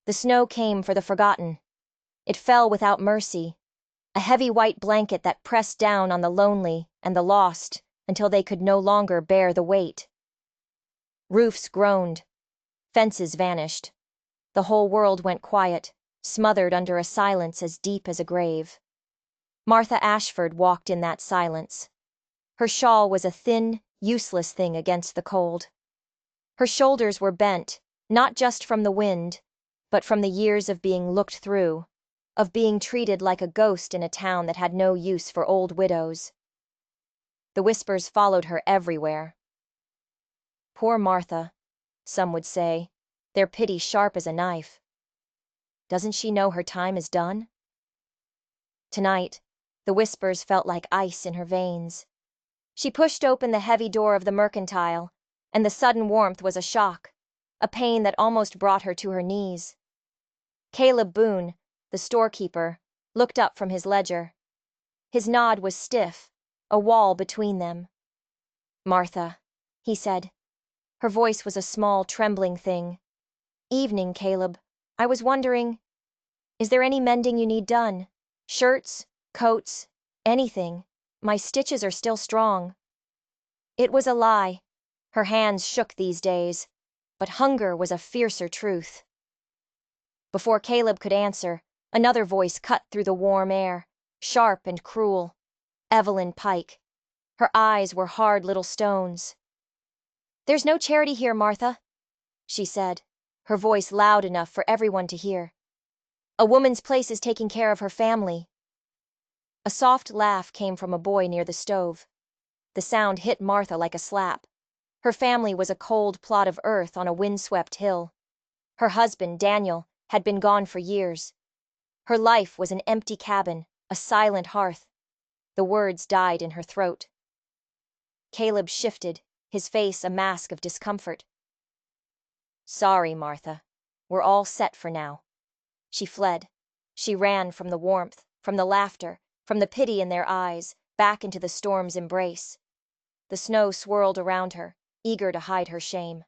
The snow came for the forgotten. It fell without mercy, a heavy white blanket that pressed down on the lonely and the lost until they could no longer bear the weight. Roofs groaned. Fences vanished. The whole world went quiet, smothered under a silence as deep as a grave. Martha Ashford walked in that silence. Her shawl was a thin, useless thing against the cold. Her shoulders were bent, not just from the wind, but from the years of being looked through, of being treated like a ghost in a town that had no use for old widows. The whispers followed her everywhere. Poor Martha, some would say, their pity sharp as a knife. Doesn't she know her time is done? Tonight, the whispers felt like ice in her veins. She pushed open the heavy door of the mercantile, and the sudden warmth was a shock, a pain that almost brought her to her knees. Caleb Boone, the storekeeper, looked up from his ledger. His nod was stiff, a wall between them. "Martha," he said. Her voice was a small, trembling thing. "Evening, Caleb. I was wondering, is there any mending you need done? Shirts, coats, anything. My stitches are still strong." It was a lie. Her hands shook these days, but hunger was a fiercer truth. Before Caleb could answer, another voice cut through the warm air, sharp and cruel. Evelyn Pike. Her eyes were hard little stones. "There's no charity here, Martha," she said, her voice loud enough for everyone to hear. "A woman's place is taking care of her family." A soft laugh came from a boy near the stove. The sound hit Martha like a slap. Her family was a cold plot of earth on a windswept hill. Her husband, Daniel, had been gone for years. Her life was an empty cabin, a silent hearth. The words died in her throat. Caleb shifted, his face a mask of discomfort. "Sorry, Martha. We're all set for now." She fled. She ran from the warmth, from the laughter, from the pity in their eyes, back into the storm's embrace. The snow swirled around her, eager to hide her shame.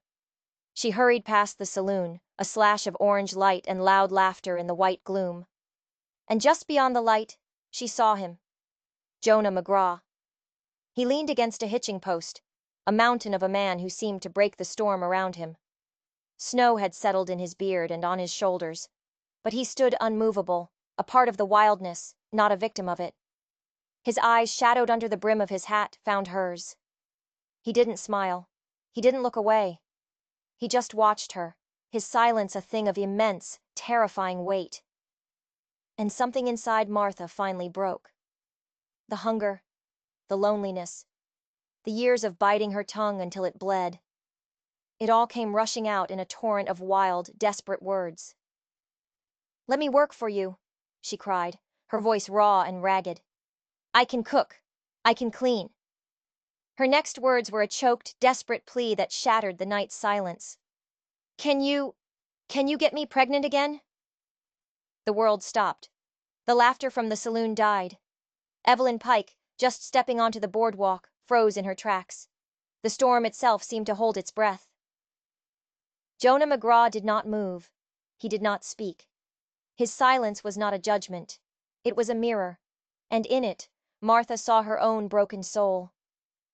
She hurried past the saloon, a slash of orange light and loud laughter in the white gloom. And just beyond the light, she saw him. Jonah McGraw. He leaned against a hitching post, a mountain of a man who seemed to break the storm around him. Snow had settled in his beard and on his shoulders, but he stood unmovable, a part of the wildness, not a victim of it. His eyes, shadowed under the brim of his hat, found hers. He didn't smile. He didn't look away. He just watched her, his silence a thing of immense, terrifying weight. And something inside Martha finally broke. The hunger, the loneliness, the years of biting her tongue until it bled. It all came rushing out in a torrent of wild, desperate words. "Let me work for you," she cried, her voice raw and ragged. "I can cook. I can clean." Her next words were a choked, desperate plea that shattered the night's silence. Can you get me pregnant again?" The world stopped. The laughter from the saloon died. Evelyn Pike, just stepping onto the boardwalk, froze in her tracks. The storm itself seemed to hold its breath. Jonah McGraw did not move. He did not speak. His silence was not a judgment. It was a mirror, and in it, Martha saw her own broken soul.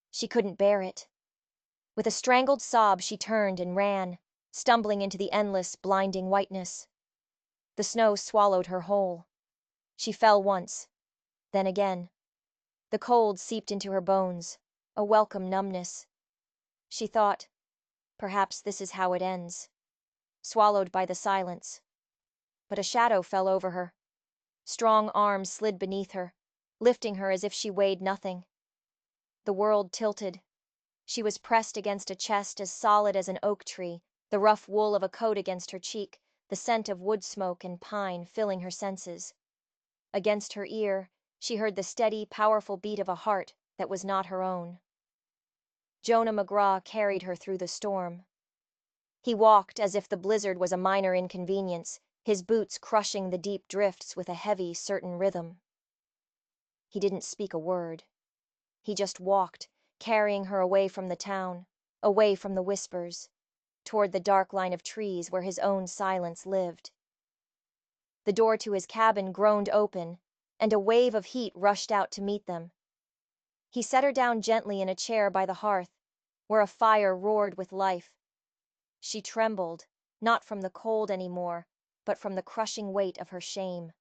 She couldn't bear it. With a strangled sob, she turned and ran, stumbling into the endless, blinding whiteness. The snow swallowed her whole. She fell once, then again. The cold seeped into her bones, a welcome numbness. She thought, perhaps this is how it ends. Swallowed by the silence. But a shadow fell over her. Strong arms slid beneath her, lifting her as if she weighed nothing. The world tilted. She was pressed against a chest as solid as an oak tree, the rough wool of a coat against her cheek, the scent of wood smoke and pine filling her senses. Against her ear, she heard the steady, powerful beat of a heart that was not her own. Jonah McGraw carried her through the storm. He walked as if the blizzard was a minor inconvenience, his boots crushing the deep drifts with a heavy, certain rhythm. He didn't speak a word. He just walked, carrying her away from the town, away from the whispers, toward the dark line of trees where his own silence lived. The door to his cabin groaned open, and a wave of heat rushed out to meet them. He set her down gently in a chair by the hearth, where a fire roared with life. She trembled, not from the cold anymore, but from the crushing weight of her shame.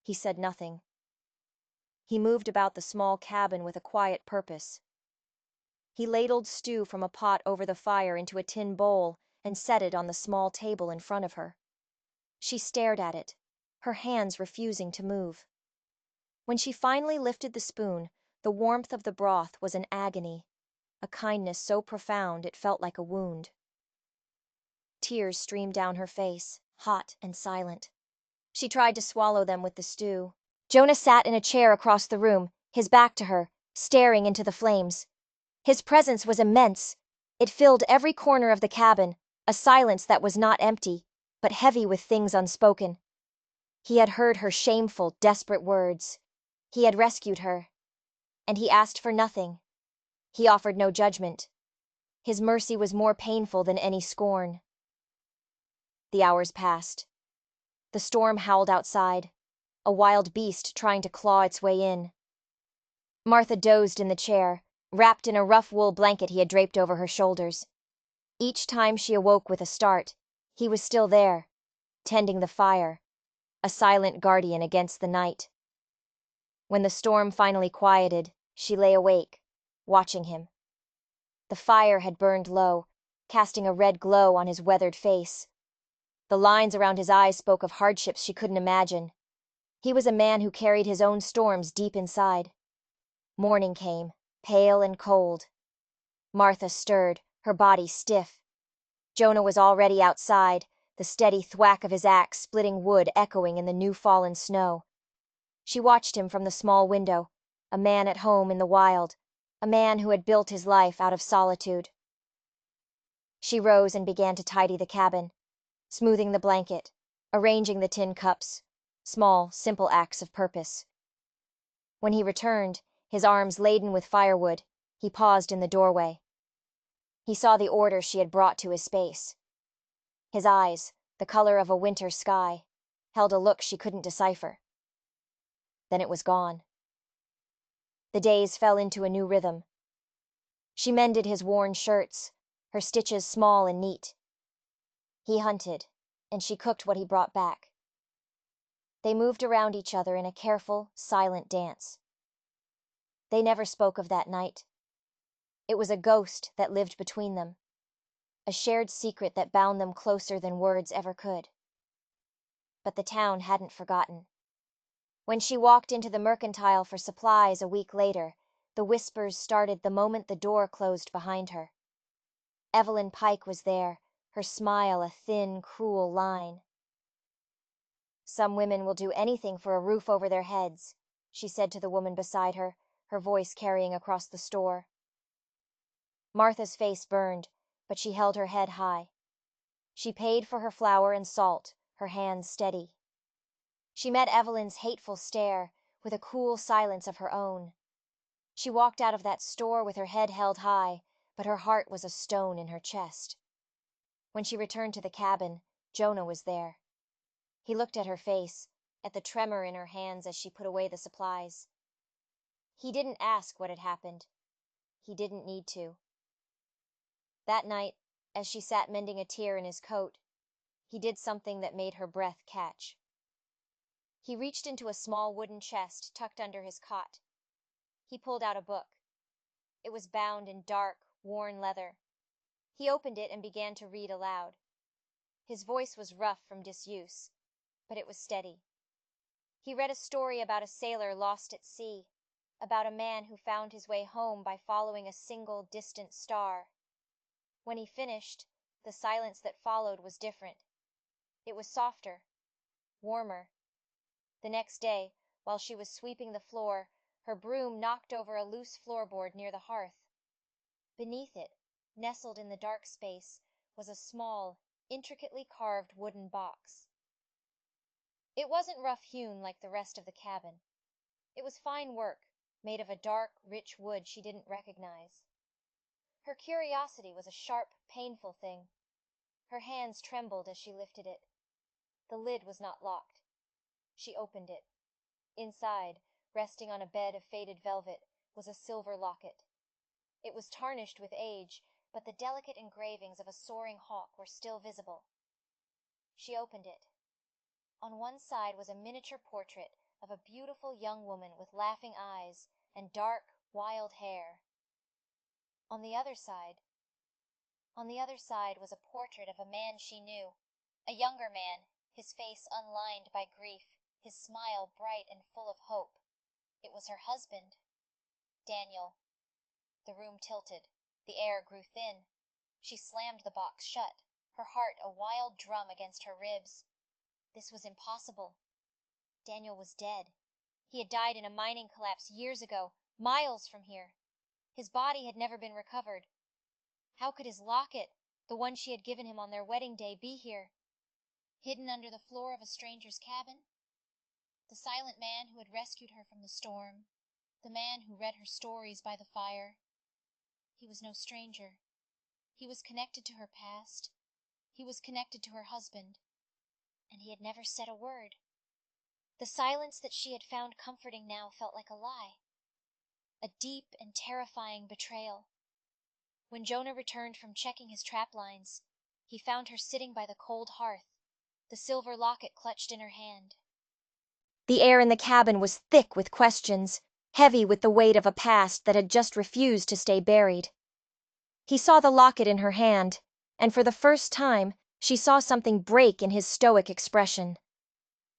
He said nothing. He moved about the small cabin with a quiet purpose. He ladled stew from a pot over the fire into a tin bowl and set it on the small table in front of her. She stared at it, her hands refusing to move. When she finally lifted the spoon, the warmth of the broth was an agony, a kindness so profound it felt like a wound. Tears streamed down her face, hot and silent. She tried to swallow them with the stew. Jonah sat in a chair across the room, his back to her, staring into the flames. His presence was immense. It filled every corner of the cabin, a silence that was not empty, but heavy with things unspoken. He had heard her shameful, desperate words. He had rescued her. And he asked for nothing. He offered no judgment. His mercy was more painful than any scorn. The hours passed. The storm howled outside, a wild beast trying to claw its way in. Martha dozed in the chair, wrapped in a rough wool blanket he had draped over her shoulders. Each time she awoke with a start, he was still there, tending the fire, a silent guardian against the night. When the storm finally quieted, she lay awake, watching him. The fire had burned low, casting a red glow on his weathered face. The lines around his eyes spoke of hardships she couldn't imagine. He was a man who carried his own storms deep inside. Morning came, pale and cold. Martha stirred, her body stiff. Jonah was already outside, the steady thwack of his axe splitting wood echoing in the new-fallen snow. She watched him from the small window, a man at home in the wild, a man who had built his life out of solitude. She rose and began to tidy the cabin, smoothing the blanket, arranging the tin cups, small, simple acts of purpose. When he returned, his arms laden with firewood, he paused in the doorway. He saw the order she had brought to his space. His eyes, the color of a winter sky, held a look she couldn't decipher. Then it was gone. The days fell into a new rhythm. She mended his worn shirts, her stitches small and neat. He hunted, and she cooked what he brought back. They moved around each other in a careful, silent dance. They never spoke of that night. It was a ghost that lived between them, a shared secret that bound them closer than words ever could. But the town hadn't forgotten. When she walked into the mercantile for supplies a week later, the whispers started the moment the door closed behind her. Evelyn Pike was there, her smile a thin, cruel line. "Some women will do anything for a roof over their heads," she said to the woman beside her, her voice carrying across the store. Martha's face burned, but she held her head high. She paid for her flour and salt, her hands steady. She met Evelyn's hateful stare with a cool silence of her own. She walked out of that store with her head held high, but her heart was a stone in her chest. When she returned to the cabin, Jonah was there. He looked at her face, at the tremor in her hands as she put away the supplies. He didn't ask what had happened. He didn't need to. That night, as she sat mending a tear in his coat, he did something that made her breath catch. He reached into a small wooden chest tucked under his cot. He pulled out a book. It was bound in dark, worn leather. He opened it and began to read aloud. His voice was rough from disuse, but it was steady. He read a story about a sailor lost at sea, about a man who found his way home by following a single distant star. When he finished, the silence that followed was different. It was softer, warmer. The next day, while she was sweeping the floor, her broom knocked over a loose floorboard near the hearth. Beneath it, nestled in the dark space, was a small, intricately carved wooden box. It wasn't rough-hewn like the rest of the cabin. It was fine work, made of a dark, rich wood she didn't recognize. Her curiosity was a sharp, painful thing. Her hands trembled as she lifted it. The lid was not locked. She opened it. Inside, resting on a bed of faded velvet, was a silver locket. It was tarnished with age, but the delicate engravings of a soaring hawk were still visible. She opened it. On one side was a miniature portrait of a beautiful young woman with laughing eyes and dark, wild hair. On the other side was a portrait of a man she knew, a younger man, his face unlined by grief, his smile bright and full of hope. It was her husband, Daniel. The room tilted. The air grew thin. She slammed the box shut, her heart a wild drum against her ribs. This was impossible. Daniel was dead. He had died in a mining collapse years ago, miles from here. His body had never been recovered. How could his locket, the one she had given him on their wedding day, be here? Hidden under the floor of a stranger's cabin? The silent man who had rescued her from the storm, the man who read her stories by the fire. He was no stranger. He was connected to her past. He was connected to her husband. And he had never said a word. The silence that she had found comforting now felt like a lie. A deep and terrifying betrayal. When Jonah returned from checking his trap lines, he found her sitting by the cold hearth, the silver locket clutched in her hand. The air in the cabin was thick with questions, heavy with the weight of a past that had just refused to stay buried. He saw the locket in her hand, and for the first time, she saw something break in his stoic expression.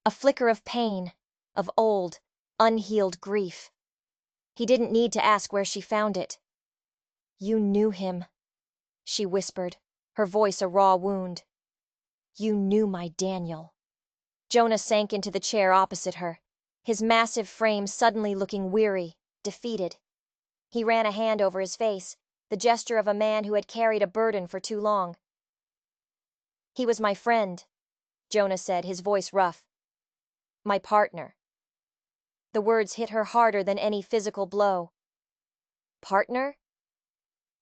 A flicker of pain, of old, unhealed grief. He didn't need to ask where she found it. "You knew him," she whispered, her voice a raw wound. "You knew my Daniel." Jonah sank into the chair opposite her, his massive frame suddenly looking weary, defeated. He ran a hand over his face, the gesture of a man who had carried a burden for too long. "He was my friend," Jonah said, his voice rough. "My partner." The words hit her harder than any physical blow. Partner?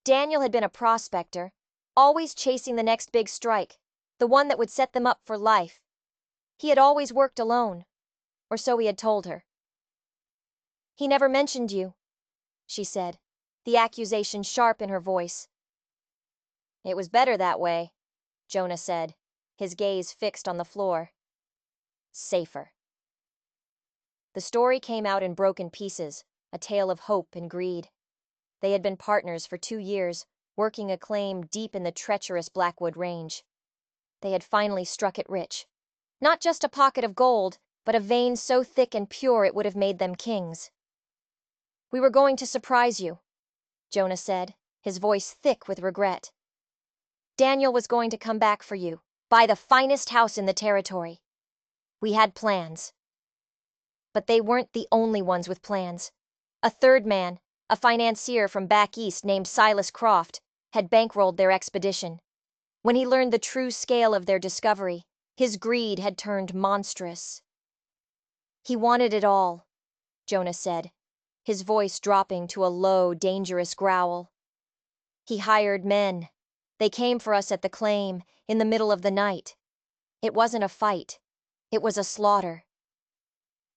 Daniel had been a prospector, always chasing the next big strike, the one that would set them up for life. He had always worked alone, or so he had told her. "He never mentioned you," she said, the accusation sharp in her voice. "It was better that way," Jonah said, his gaze fixed on the floor. "Safer." The story came out in broken pieces, a tale of hope and greed. They had been partners for 2 years, working a claim deep in the treacherous Blackwood Range. They had finally struck it rich. Not just a pocket of gold, but a vein so thick and pure it would have made them kings. "We were going to surprise you," Jonah said, his voice thick with regret. "Daniel was going to come back for you, buy the finest house in the territory. We had plans." But they weren't the only ones with plans. A third man, a financier from back east named Silas Croft, had bankrolled their expedition. When he learned the true scale of their discovery, his greed had turned monstrous. "He wanted it all," Jonah said, his voice dropping to a low, dangerous growl. "He hired men. They came for us at the claim, in the middle of the night. It wasn't a fight. It was a slaughter."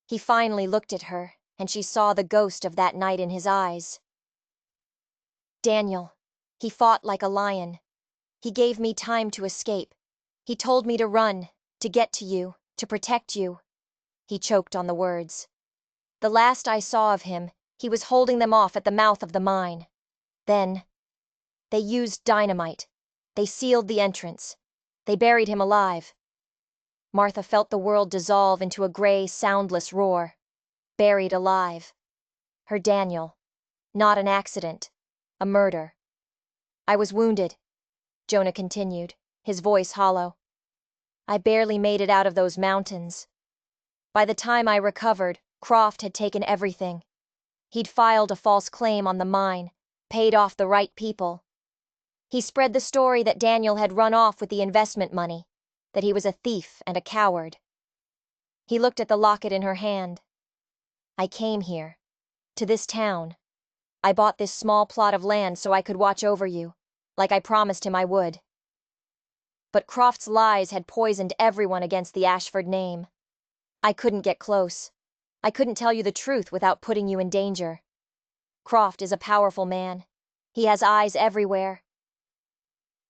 He finally looked at her, and she saw the ghost of that night in his eyes. "Daniel, he fought like a lion. He gave me time to escape. He told me to run, to get to you, to protect you." He choked on the words. "The last I saw of him, he was holding them off at the mouth of the mine. Then they used dynamite. They sealed the entrance. They buried him alive." Martha felt the world dissolve into a gray, soundless roar. Buried alive. Her Daniel. Not an accident. A murder. "I was wounded," Jonah continued, his voice hollow. "I barely made it out of those mountains. By the time I recovered, Croft had taken everything. He'd filed a false claim on the mine, paid off the right people. He spread the story that Daniel had run off with the investment money, that he was a thief and a coward." He looked at the locket in her hand. "I came here, to this town. I bought this small plot of land so I could watch over you, like I promised him I would." but Croft's lies had poisoned everyone against the Ashford name. I couldn't get close. I couldn't tell you the truth without putting you in danger. Croft is a powerful man. He has eyes everywhere.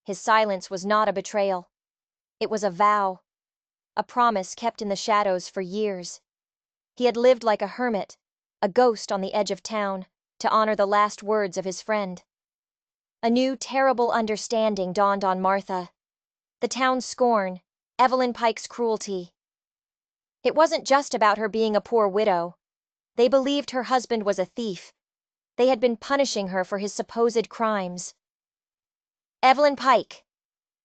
His silence was not a betrayal. It was a vow. A promise kept in the shadows for years. He had lived like a hermit, a ghost on the edge of town, to honor the last words of his friend. A new terrible understanding dawned on Martha. The town's scorn, Evelyn Pike's cruelty. It wasn't just about her being a poor widow. They believed her husband was a thief. They had been punishing her for his supposed crimes. Evelyn Pike,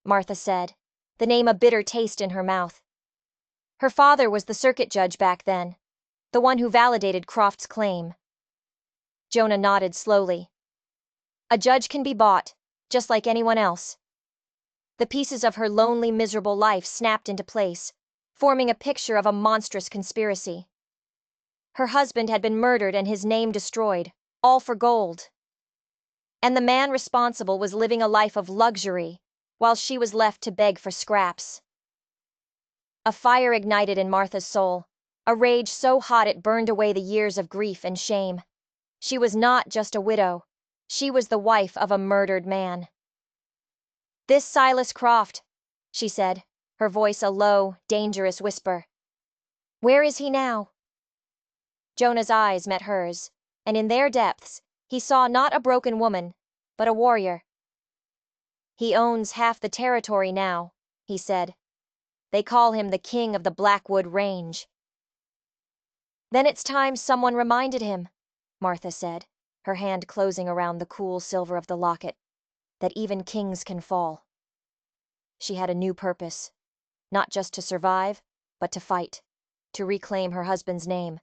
Martha said, the name a bitter taste in her mouth. Her father was the circuit judge back then, the one who validated Croft's claim. Jonah nodded slowly. A judge can be bought, just like anyone else. The pieces of her lonely, miserable life snapped into place, forming a picture of a monstrous conspiracy. Her husband had been murdered and his name destroyed, all for gold. And the man responsible was living a life of luxury, while she was left to beg for scraps. A fire ignited in Martha's soul, a rage so hot it burned away the years of grief and shame. She was not just a widow. She was the wife of a murdered man. This Silas Croft, she said, her voice a low, dangerous whisper. Where is he now? Jonah's eyes met hers, and in their depths, he saw not a broken woman, but a warrior. He owns half the territory now, he said. They call him the King of the Blackwood Range. Then it's time someone reminded him, Martha said, her hand closing around the cool silver of the locket, that even kings can fall. She had a new purpose, not just to survive, but to fight, to reclaim her husband's name,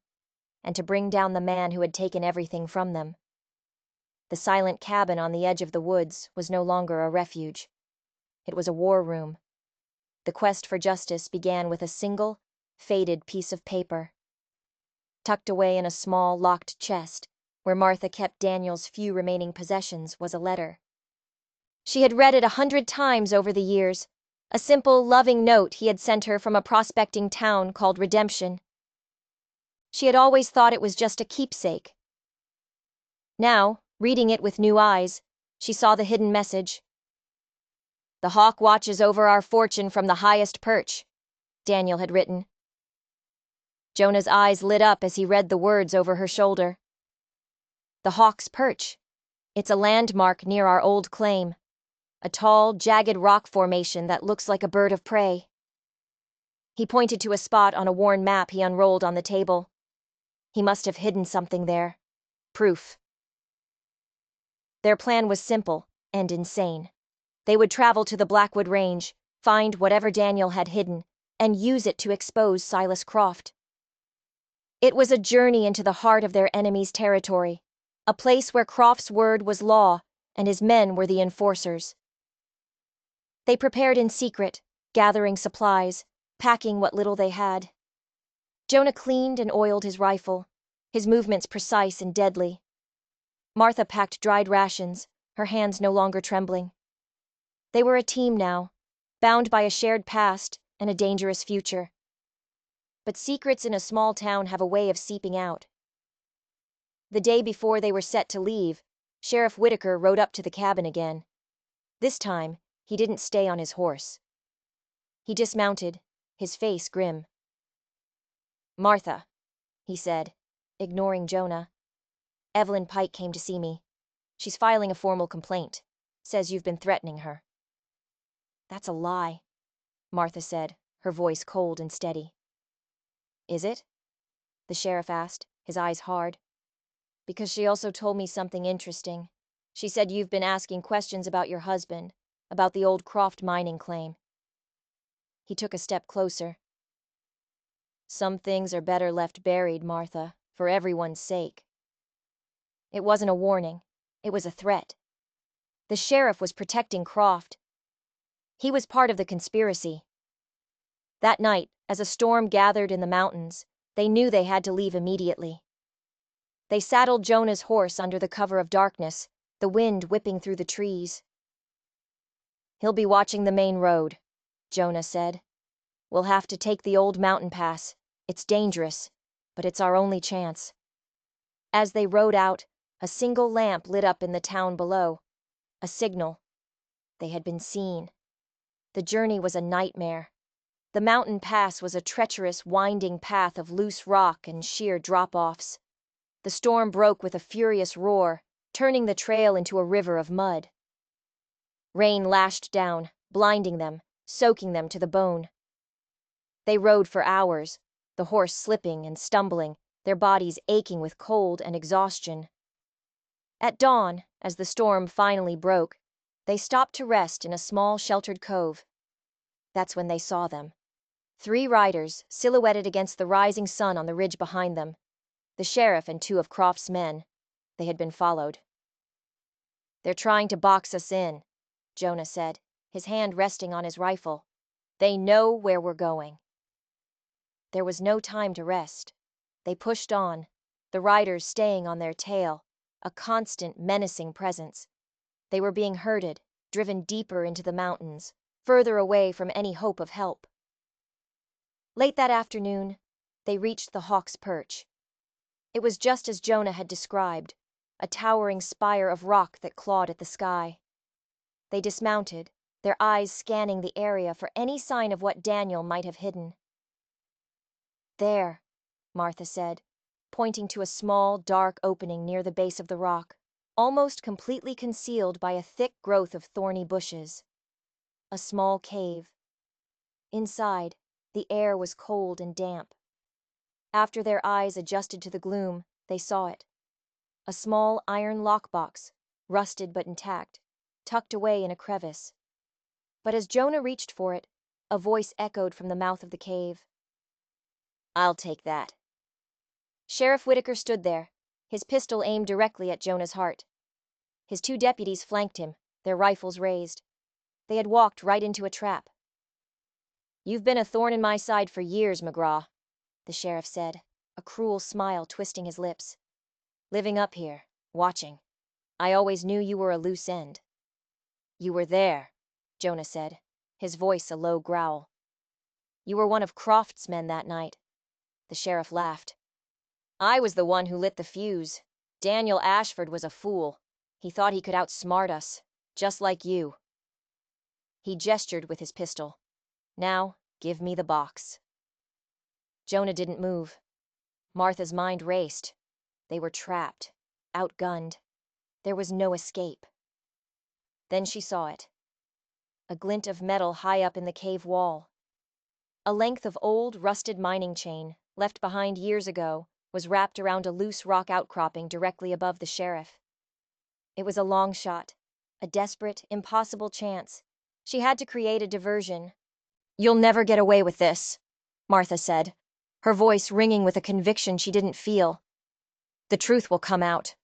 and to bring down the man who had taken everything from them. The silent cabin on the edge of the woods was no longer a refuge. It was a war room. The quest for justice began with a single, faded piece of paper. Tucked away in a small, locked chest, where Martha kept Daniel's few remaining possessions, was a letter. She had read it 100 times over the years, a simple, loving note he had sent her from a prospecting town called Redemption. She had always thought it was just a keepsake. Now, reading it with new eyes, she saw the hidden message. The hawk watches over our fortune from the highest perch, Daniel had written. Jonah's eyes lit up as he read the words over her shoulder. The hawk's perch. It's a landmark near our old claim. A tall, jagged rock formation that looks like a bird of prey. He pointed to a spot on a worn map he unrolled on the table. He must have hidden something there. Proof. Their plan was simple and insane. They would travel to the Blackwood Range, find whatever Daniel had hidden, and use it to expose Silas Croft. It was a journey into the heart of their enemy's territory, a place where Croft's word was law and his men were the enforcers. They prepared in secret, gathering supplies, packing what little they had. Jonah cleaned and oiled his rifle, his movements precise and deadly. Martha packed dried rations, her hands no longer trembling. They were a team now, bound by a shared past and a dangerous future. But secrets in a small town have a way of seeping out. The day before they were set to leave, Sheriff Whitaker rode up to the cabin again. This time, he didn't stay on his horse. He dismounted, his face grim. Martha, he said, ignoring Jonah. Evelyn Pike came to see me. She's filing a formal complaint. Says you've been threatening her. That's a lie, Martha said, her voice cold and steady. Is it? The sheriff asked, his eyes hard. Because she also told me something interesting. She said you've been asking questions about your husband, about the old Croft mining claim. He took a step closer. Some things are better left buried, Martha, for everyone's sake. It wasn't a warning. It was a threat. The sheriff was protecting Croft. He was part of the conspiracy. That night, as a storm gathered in the mountains, they knew they had to leave immediately. They saddled Jonah's horse under the cover of darkness, the wind whipping through the trees. He'll be watching the main road, Jonah said. "We'll have to take the old mountain pass. It's dangerous, but it's our only chance." As they rode out, a single lamp lit up in the town below. A signal. They had been seen. The journey was a nightmare. The mountain pass was a treacherous, winding path of loose rock and sheer drop-offs. The storm broke with a furious roar, turning the trail into a river of mud. Rain lashed down, blinding them, soaking them to the bone. They rode for hours, the horse slipping and stumbling, their bodies aching with cold and exhaustion. At dawn, as the storm finally broke, they stopped to rest in a small sheltered cove. That's when they saw them. 3 riders, silhouetted against the rising sun on the ridge behind them. The sheriff and 2 of Croft's men. They had been followed. "They're trying to box us in," Jonah said, his hand resting on his rifle. "They know where we're going." There was no time to rest. They pushed on, the riders staying on their tail, a constant menacing presence. They were being herded, driven deeper into the mountains, further away from any hope of help. Late that afternoon, they reached the Hawk's Perch. It was just as Jonah had described, a towering spire of rock that clawed at the sky. They dismounted, their eyes scanning the area for any sign of what Daniel might have hidden. "There," Martha said, pointing to a small, dark opening near the base of the rock, almost completely concealed by a thick growth of thorny bushes. A small cave. Inside, the air was cold and damp. After their eyes adjusted to the gloom, they saw it. A small iron lockbox, rusted but intact, tucked away in a crevice. But as Jonah reached for it, a voice echoed from the mouth of the cave. "I'll take that." Sheriff Whitaker stood there, his pistol aimed directly at Jonah's heart. His 2 deputies flanked him, their rifles raised. They had walked right into a trap. "You've been a thorn in my side for years, McGraw," the sheriff said, a cruel smile twisting his lips. "Living up here, watching. I always knew you were a loose end." "You were there," Jonah said, his voice a low growl. "You were one of Croft's men that night." The sheriff laughed. "I was the one who lit the fuse. Daniel Ashford was a fool. He thought he could outsmart us, just like you." He gestured with his pistol. "Now, give me the box." Jonah didn't move. Martha's mind raced. They were trapped, outgunned. There was no escape. Then she saw it. A glint of metal high up in the cave wall. A length of old, rusted mining chain, left behind years ago, was wrapped around a loose rock outcropping directly above the sheriff. It was a long shot, a desperate, impossible chance. She had to create a diversion. "You'll never get away with this," Martha said, her voice ringing with a conviction she didn't feel. "The truth will come out."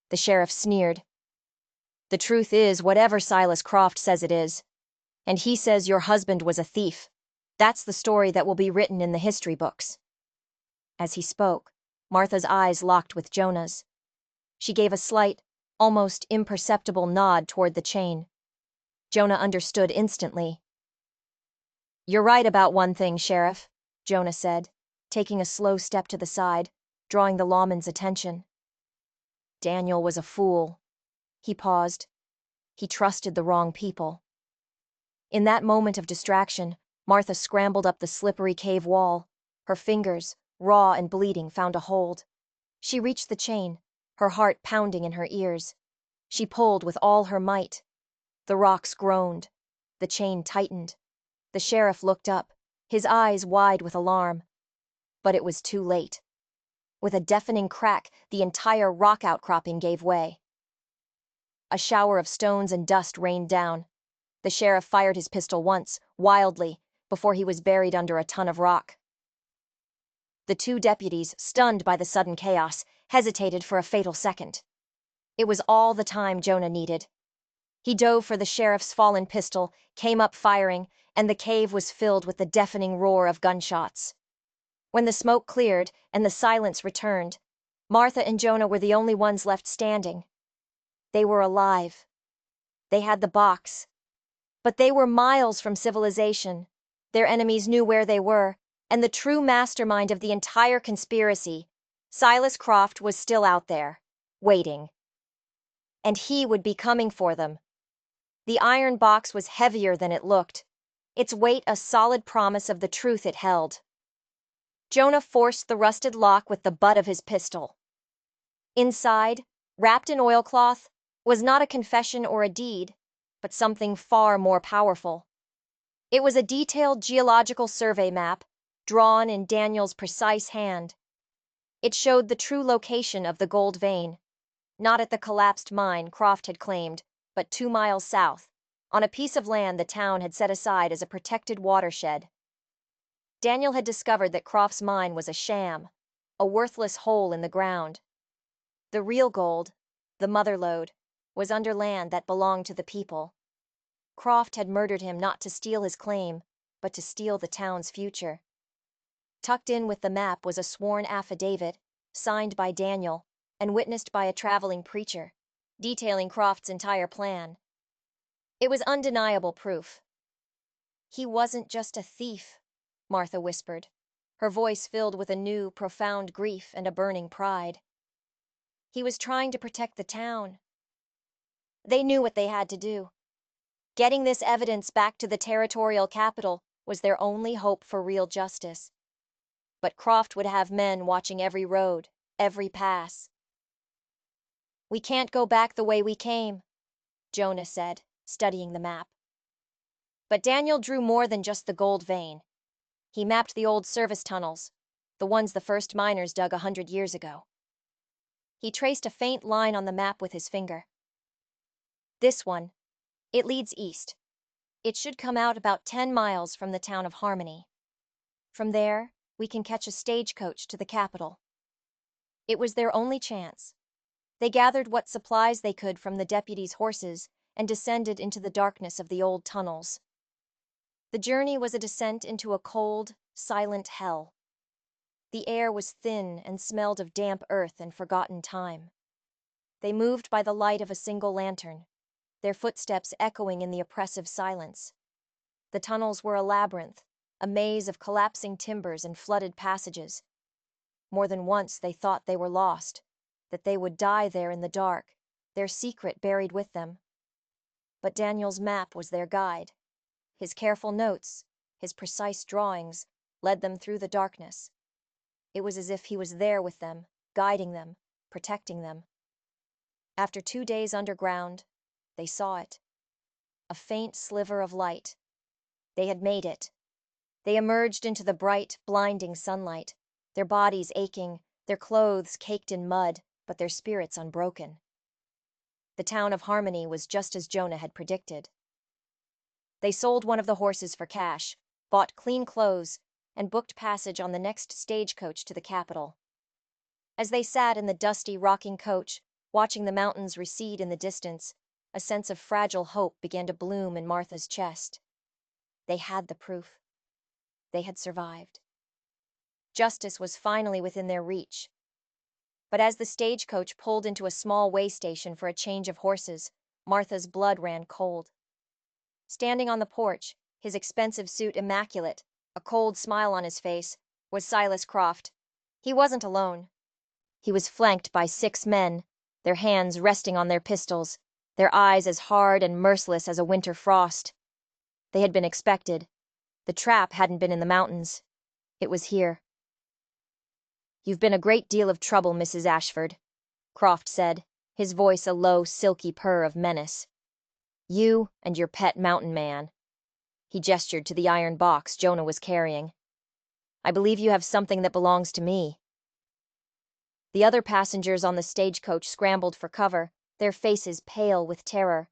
The sheriff sneered. "The truth is whatever Silas Croft says it is. And he says your husband was a thief. That's the story that will be written in the history books." As he spoke, Martha's eyes locked with Jonah's. She gave a slight, almost imperceptible nod toward the chain. Jonah understood instantly. "You're right about one thing, Sheriff," Jonah said, taking a slow step to the side, drawing the lawman's attention. "Daniel was a fool." He paused. "He trusted the wrong people." In that moment of distraction, Martha scrambled up the slippery cave wall. Her fingers, raw and bleeding, found a hold. She reached the chain, her heart pounding in her ears. She pulled with all her might. The rocks groaned. The chain tightened. The sheriff looked up, his eyes wide with alarm. But it was too late. With a deafening crack, the entire rock outcropping gave way. A shower of stones and dust rained down. The sheriff fired his pistol once, wildly, before he was buried under a ton of rock. The 2 deputies, stunned by the sudden chaos, hesitated for a fatal second. It was all the time Jonah needed. He dove for the sheriff's fallen pistol, came up firing, and the cave was filled with the deafening roar of gunshots. When the smoke cleared and the silence returned, Martha and Jonah were the only ones left standing. They were alive. They had the box. But they were miles from civilization. Their enemies knew where they were, and the true mastermind of the entire conspiracy, Silas Croft, was still out there, waiting. And he would be coming for them. The iron box was heavier than it looked, its weight a solid promise of the truth it held. Jonah forced the rusted lock with the butt of his pistol. Inside, wrapped in oilcloth, was not a confession or a deed, but something far more powerful. It was a detailed geological survey map, drawn in Daniel's precise hand. It showed the true location of the gold vein, not at the collapsed mine Croft had claimed, but 2 miles south, on a piece of land the town had set aside as a protected watershed. Daniel had discovered that Croft's mine was a sham, a worthless hole in the ground. The real gold, the mother lode, was under land that belonged to the people. Croft had murdered him not to steal his claim, but to steal the town's future. Tucked in with the map was a sworn affidavit, signed by Daniel, and witnessed by a traveling preacher, detailing Croft's entire plan. It was undeniable proof. "He wasn't just a thief," Martha whispered, her voice filled with a new, profound grief and a burning pride. "He was trying to protect the town." They knew what they had to do. Getting this evidence back to the territorial capital was their only hope for real justice. But Croft would have men watching every road, every pass. "We can't go back the way we came," Jonah said, studying the map. But Daniel drew more than just the gold vein. He mapped the old service tunnels, the ones the first miners dug 100 years ago. He traced a faint line on the map with his finger. "This one. It leads east. It should come out about 10 miles from the town of Harmony. From there, we can catch a stagecoach to the capital." It was their only chance. They gathered what supplies they could from the deputies' horses and descended into the darkness of the old tunnels. The journey was a descent into a cold, silent hell. The air was thin and smelled of damp earth and forgotten time. They moved by the light of a single lantern, their footsteps echoing in the oppressive silence. The tunnels were a labyrinth, a maze of collapsing timbers and flooded passages. More than once they thought they were lost, that they would die there in the dark, their secret buried with them. But Daniel's map was their guide. His careful notes, his precise drawings, led them through the darkness. It was as if he was there with them, guiding them, protecting them. After 2 days underground, they saw it. A faint sliver of light. They had made it. They emerged into the bright, blinding sunlight, their bodies aching, their clothes caked in mud, but their spirits unbroken. The town of Harmony was just as Jonah had predicted. They sold one of the horses for cash, bought clean clothes, and booked passage on the next stagecoach to the capital. As they sat in the dusty, rocking coach, watching the mountains recede in the distance, a sense of fragile hope began to bloom in Martha's chest. They had the proof. They had survived. Justice was finally within their reach. But as the stagecoach pulled into a small way station for a change of horses, Martha's blood ran cold. Standing on the porch, his expensive suit immaculate, a cold smile on his face, was Silas Croft. He wasn't alone. He was flanked by 6 men, their hands resting on their pistols, their eyes as hard and merciless as a winter frost. They had been expected. The trap hadn't been in the mountains. It was here. "You've been a great deal of trouble, Mrs. Ashford," Croft said, his voice a low, silky purr of menace. "You and your pet mountain man." He gestured to the iron box Jonah was carrying. "I believe you have something that belongs to me." The other passengers on the stagecoach scrambled for cover, their faces pale with terror.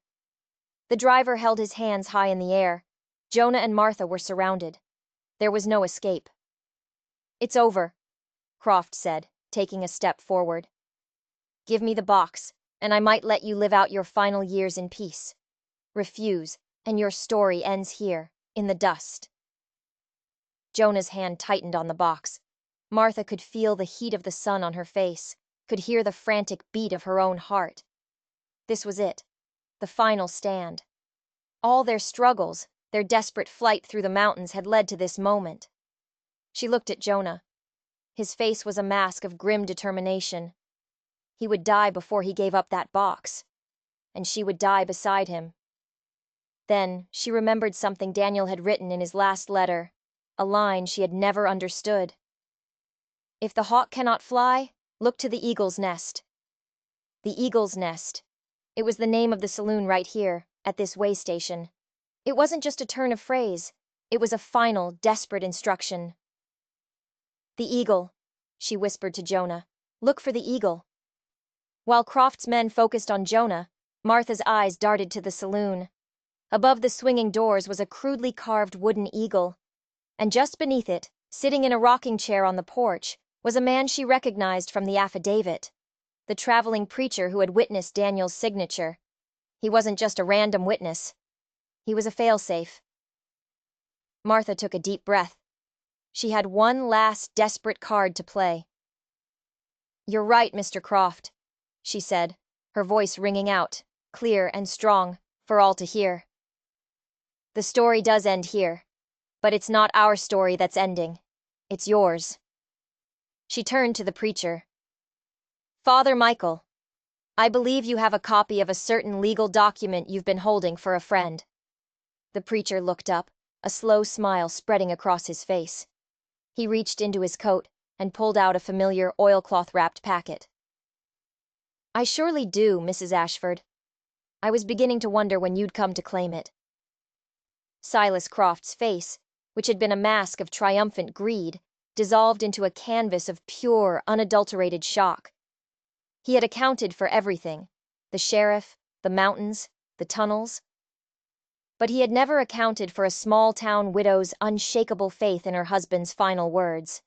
The driver held his hands high in the air. Jonah and Martha were surrounded. There was no escape. "It's over," Croft said, taking a step forward. "Give me the box, and I might let you live out your final years in peace. Refuse, and your story ends here, in the dust." Jonah's hand tightened on the box. Martha could feel the heat of the sun on her face, could hear the frantic beat of her own heart. This was it, the final stand. All their struggles, their desperate flight through the mountains had led to this moment. She looked at Jonah. His face was a mask of grim determination. He would die before he gave up that box, and she would die beside him. Then she remembered something Daniel had written in his last letter, a line she had never understood. If the hawk cannot fly, look to the eagle's nest. The eagle's nest. It was the name of the saloon right here, at this way station. It wasn't just a turn of phrase. It was a final, desperate instruction. The eagle, she whispered to Jonah. Look for the eagle. While Croft's men focused on Jonah, Martha's eyes darted to the saloon. Above the swinging doors was a crudely carved wooden eagle, and just beneath it, sitting in a rocking chair on the porch, was a man she recognized from the affidavit, the traveling preacher who had witnessed Daniel's signature. He wasn't just a random witness. He was a failsafe. Martha took a deep breath. She had one last desperate card to play. You're right, Mr. Croft, she said, her voice ringing out, clear and strong, for all to hear. The story does end here, but it's not our story that's ending. It's yours. She turned to the preacher. Father Michael, I believe you have a copy of a certain legal document you've been holding for a friend. The preacher looked up, a slow smile spreading across his face. He reached into his coat and pulled out a familiar oilcloth-wrapped packet. I surely do, Mrs. Ashford. I was beginning to wonder when you'd come to claim it. Silas Croft's face, which had been a mask of triumphant greed, dissolved into a canvas of pure, unadulterated shock. He had accounted for everything, the sheriff, the mountains, the tunnels. But he had never accounted for a small-town widow's unshakable faith in her husband's final words.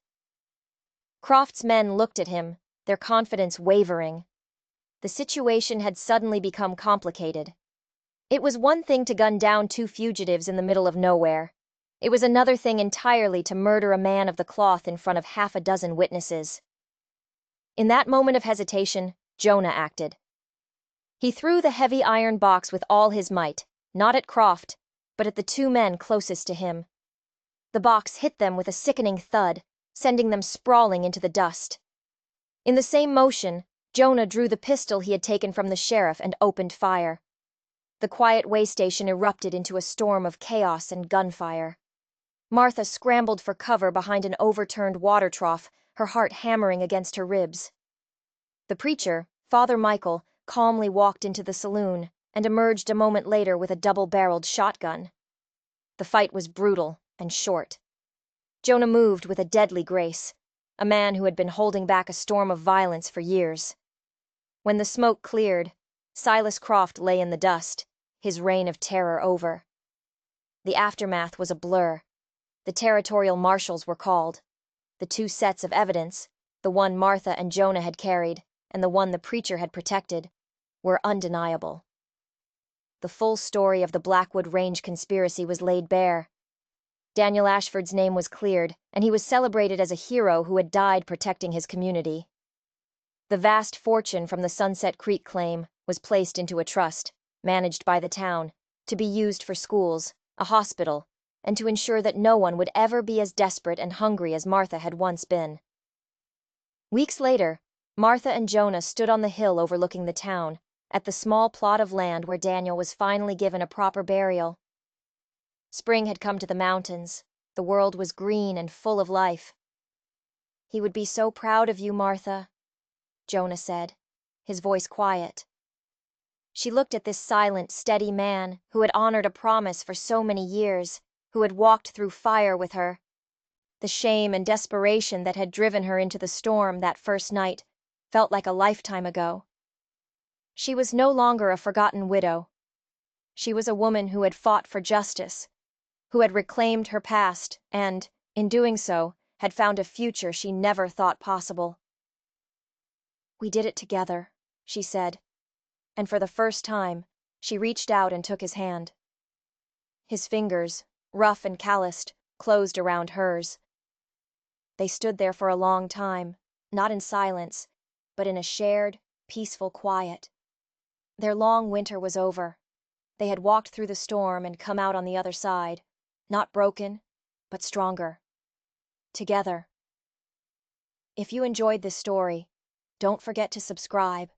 Croft's men looked at him, their confidence wavering. The situation had suddenly become complicated. It was one thing to gun down two fugitives in the middle of nowhere. It was another thing entirely to murder a man of the cloth in front of half a dozen witnesses. In that moment of hesitation, Jonah acted. He threw the heavy iron box with all his might, not at Croft, but at the two men closest to him. The box hit them with a sickening thud, sending them sprawling into the dust. In the same motion, Jonah drew the pistol he had taken from the sheriff and opened fire. The quiet way station erupted into a storm of chaos and gunfire. Martha scrambled for cover behind an overturned water trough, her heart hammering against her ribs. The preacher, Father Michael, calmly walked into the saloon and emerged a moment later with a double-barreled shotgun. The fight was brutal and short. Jonah moved with a deadly grace, a man who had been holding back a storm of violence for years. When the smoke cleared, Silas Croft lay in the dust, his reign of terror over. The aftermath was a blur. The territorial marshals were called. The two sets of evidence, the one Martha and Jonah had carried, and the one the preacher had protected, were undeniable. The full story of the Blackwood Range conspiracy was laid bare. Daniel Ashford's name was cleared, and he was celebrated as a hero who had died protecting his community. The vast fortune from the Sunset Creek claim was placed into a trust, managed by the town, to be used for schools, a hospital, and to ensure that no one would ever be as desperate and hungry as Martha had once been. Weeks later, Martha and Jonah stood on the hill overlooking the town, at the small plot of land where Daniel was finally given a proper burial. Spring had come to the mountains. The world was green and full of life. "He would be so proud of you, Martha," Jonah said, his voice quiet. She looked at this silent, steady man who had honored a promise for so many years, who had walked through fire with her. The shame and desperation that had driven her into the storm that first night felt like a lifetime ago. She was no longer a forgotten widow. She was a woman who had fought for justice, who had reclaimed her past and, in doing so, had found a future she never thought possible. "We did it together," she said, and for the first time, she reached out and took his hand. His fingers, rough and calloused, closed around hers. They stood there for a long time, not in silence, but in a shared, peaceful quiet. Their long winter was over. They had walked through the storm and come out on the other side, not broken, but stronger. Together. If you enjoyed this story, don't forget to subscribe.